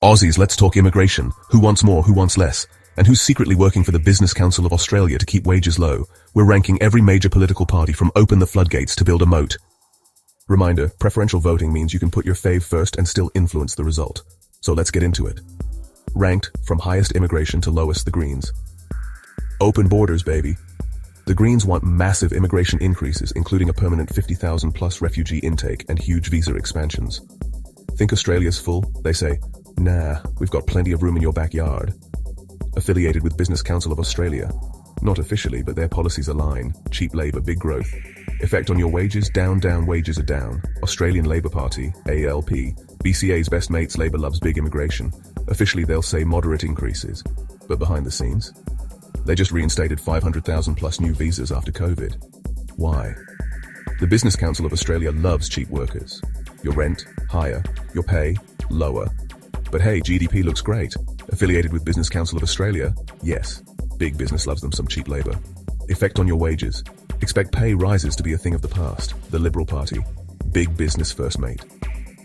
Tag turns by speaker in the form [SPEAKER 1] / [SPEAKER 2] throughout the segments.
[SPEAKER 1] Aussies, let's talk immigration. Who wants more, who wants less? And who's secretly working for the Business Council of Australia to keep wages low? We're ranking every major political party from open the floodgates to build a moat. Reminder, preferential voting means you can put your fave first and still influence the result. So let's get into it. Ranked from highest immigration to lowest, the Greens. Open borders, baby. The Greens want massive immigration increases, including a permanent 50,000 plus refugee intake and huge visa expansions. Think Australia's full? They say, nah, we've got plenty of room in your backyard. Affiliated with Business Council of Australia. Not officially, but their policies align. Cheap labour, big growth. Effect on your wages, down, wages are down. Australian Labor Party, ALP. BCA's best mates, Labor loves big immigration. Officially they'll say moderate increases. But behind the scenes? They just reinstated 500,000 plus new visas after COVID. Why? The Business Council of Australia loves cheap workers. Your rent, higher. Your pay, lower. But hey, GDP looks great. Affiliated with Business Council of Australia? Yes. Big business loves them some cheap labour. Effect on your wages. Expect pay rises to be a thing of the past. The Liberal Party. Big business first mate.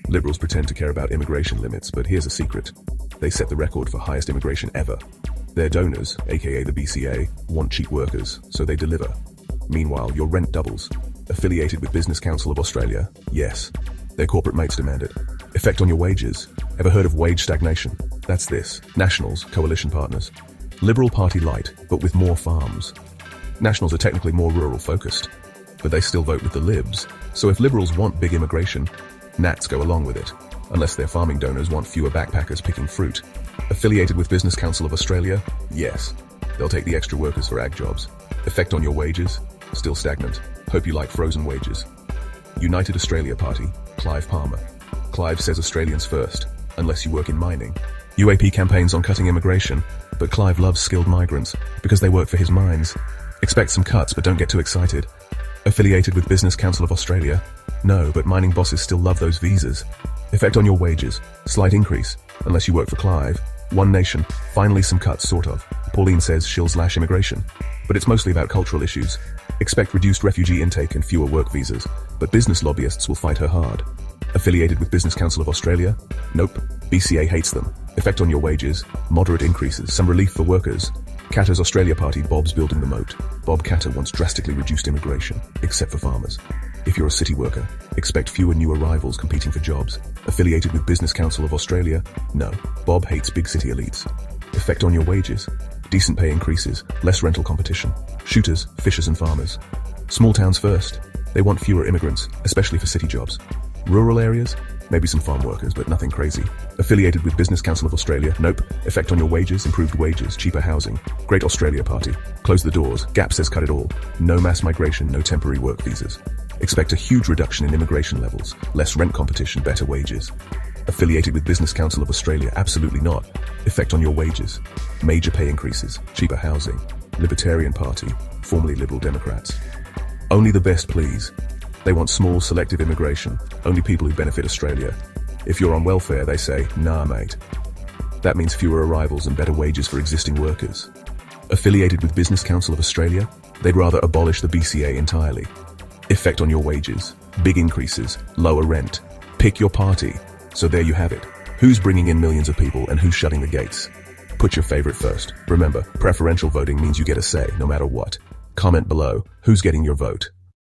[SPEAKER 1] Liberals pretend to care about immigration limits, but here's a secret. They set the record for highest immigration ever. Their donors, aka the BCA, want cheap workers, so they deliver. Meanwhile, your rent doubles. Affiliated with Business Council of Australia? Yes. Their corporate mates demand it. Effect on your wages. Ever heard of wage stagnation? That's this. Nationals, coalition partners. Liberal Party light, but with more farms. Nationals are technically more rural focused, but they still vote with the Libs. So if Liberals want big immigration, Nats go along with it, unless their farming donors want fewer backpackers picking fruit. Affiliated with Business Council of Australia? Yes. They'll take the extra workers for ag jobs. Effect on your wages? Still stagnant. Hope you like frozen wages. United Australia Party, Clive Palmer. Clive says Australians first, unless you work in mining. UAP campaigns on cutting immigration, but Clive loves skilled migrants because they work for his mines. Expect some cuts, but don't get too excited. Affiliated with Business Council of Australia? No, but mining bosses still love those visas. Effect on your wages? Slight increase, unless you work for Clive. One Nation, finally some cuts, sort of. Pauline says she'll slash immigration, but it's mostly about cultural issues. Expect reduced refugee intake and fewer work visas, but business lobbyists will fight her hard. Affiliated with Business Council of Australia? Nope. BCA hates them. Effect on your wages? Moderate increases, some relief for workers. Katter's Australia Party, Bob's building the moat. Bob Katter wants drastically reduced immigration, except for farmers. If you're a city worker, expect fewer new arrivals competing for jobs. Affiliated with Business Council of Australia? No. Bob hates big city elites. Effect on your wages? Decent pay increases, less rental competition. Shooters, fishers and farmers. Small towns first. They want fewer immigrants, especially for city jobs. Rural areas? Maybe some farm workers, but nothing crazy. Affiliated with Business Council of Australia? Nope. Effect on your wages? Improved wages, cheaper housing. Great Australia Party. Close the doors. Gap says cut it all. No mass migration, no temporary work visas. Expect a huge reduction in immigration levels. Less rent competition, better wages. Affiliated with Business Council of Australia? Absolutely not. Effect on your wages? Major pay increases, cheaper housing. Libertarian Party, formerly Liberal Democrats. Only the best, please. They want small, selective immigration, only people who benefit Australia. If you're on welfare, they say, nah, mate. That means fewer arrivals and better wages for existing workers. Affiliated with Business Council of Australia? They'd rather abolish the BCA entirely. Effect on your wages? Big increases, lower rent. Pick your party. So there you have it. Who's bringing in millions of people and who's shutting the gates? Put your favorite first. Remember, preferential voting means you get a say, no matter what. Comment below, who's getting your vote?